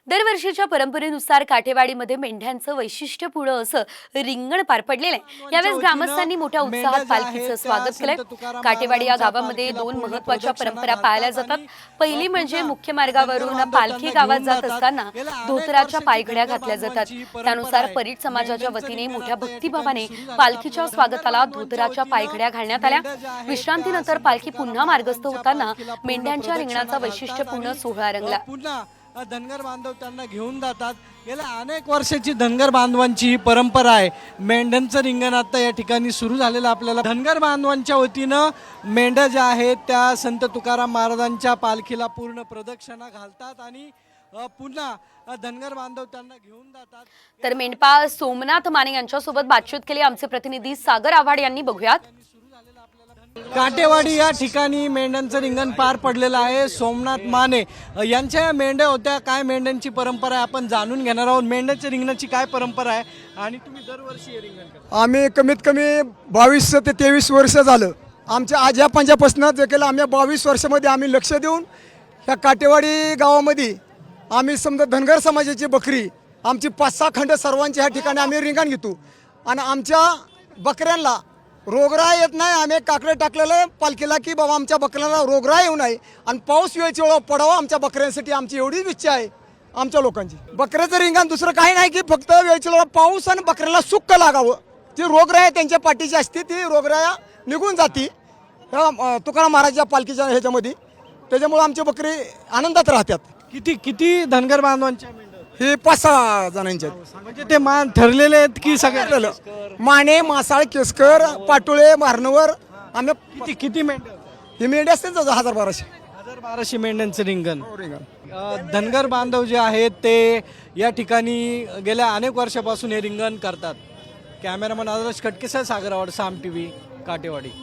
दरवर्षीच्या परंपरेनुसार काठेवाडीमध्ये मेंढ्यांचं वैशिष्ट्यपूर्ण असं रिंगण पार पडलेलं आहे। यावेळेस ग्रामस्थांनी मोठ्या उत्साहात पालखीचं स्वागत केलंय। काठेवाडी या गावामध्ये दोन महत्त्वाच्या परंपरा पाळल्या जातात। पहिली म्हणजे मुख्य मार्गावरून पालखी गावात जात असताना धोतराच्या पायघड्या घातल्या जातात। त्यानुसार परीट समाजाच्या वतीने मोठ्या भक्तिभावाने पालखीच्या स्वागताला धोतराच्या पायघड्या घालण्यात आल्या। विश्रांतीनंतर पालखी पुन्हा मार्गस्थ होताना मेंढ्यांच्या रिंगणाचा वैशिष्ट्यपूर्ण सोहळा रंगला। धनगर बांधव त्यांना घेऊन जातात। गेल्या अनेक वर्षाची धनगर बांधवांची ही परंपरा आहे। मेंढ्यांचं रिंगण आता या ठिकाणी सुरू झालेलं आपल्याला धनगर बांधवांच्या वतीनं मेंढ्या ज्या आहेत त्या संत तुकाराम महाराजांच्या पालखीला पूर्ण प्रदक्षिणा घालतात आणि पुन्हा धनगर बांधव त्यांना घेऊन जातात। तर मेंढपाळ सोमनाथ माने यांच्यासोबत बातचीत केली आमचे प्रतिनिधी सागर आव्हाड यांनी। बघूयात। काटेवाडी या ठिकाणी मेंढ्यांचं रिंगण पार पडलेलं आहे। सोमनाथ माने यांच्या मेंढ्या होत्या, काय मेंढ्यांची परंपरा आहे आपण जाणून घेणार आहोत। मेंढ्याच्या रिंगणाची काय परंपरा आहे आणि तुम्ही दरवर्षी हे रिंगण करता? आम्ही कमीत कमी 22 ते 23 वर्ष झालं आमच्या आज्या पंजापासून जे केलं आम्ही 22 वर्षामध्ये आम्ही लक्ष देऊन ह्या काटेवाडी गावामध्ये आम्ही समजा धनगर समाजाची बकरी आमची 5-6 खंड सर्वांच्या ह्या ठिकाणी आम्ही रिंगण घेतो आणि आमच्या बकऱ्यांना रोगराई येत नाही। आम्ही काकडे टाकलेलं पालखीला की बाबा आमच्या बकऱ्यांना रोगराई येऊ नये आणि पाऊस वेळची वेळ पडावा आमच्या बकऱ्यांसाठी आमची एवढीच इच्छा आहे आमच्या लोकांची। बकऱ्याचं रिंगण दुसरं काही नाही की फक्त वेळची वेळ पाऊस आणि बकऱ्याला सुक्क लागावं। ती रोगराई त्यांच्या पाठीची असते ती रोगराई निघून जाती तुकाराम महाराजच्या पालखीच्या ह्याच्यामध्ये, त्याच्यामुळे आमची बकरी आनंदात राहतात। किती धनगर बांधवांच्या मेंढ्या? हे 5-6 जणांचे म्हणजे ते मान ठरलेले आहेत की सगळे? माने, मासाळ, केसकर, पाटोळे, मारनवर आम्ही किती मेंढ्या? हे मेंढे असते 1000-1200 मेंढ्यांचं रिंगण। धनगर बांधव जे आहेत ते या ठिकाणी गेल्या अनेक वर्षापासून हे रिंगण करतात। कॅमेरामन आदर्श खटकेसह सागर आव्हाड, साम टीव्ही, काटेवाडी।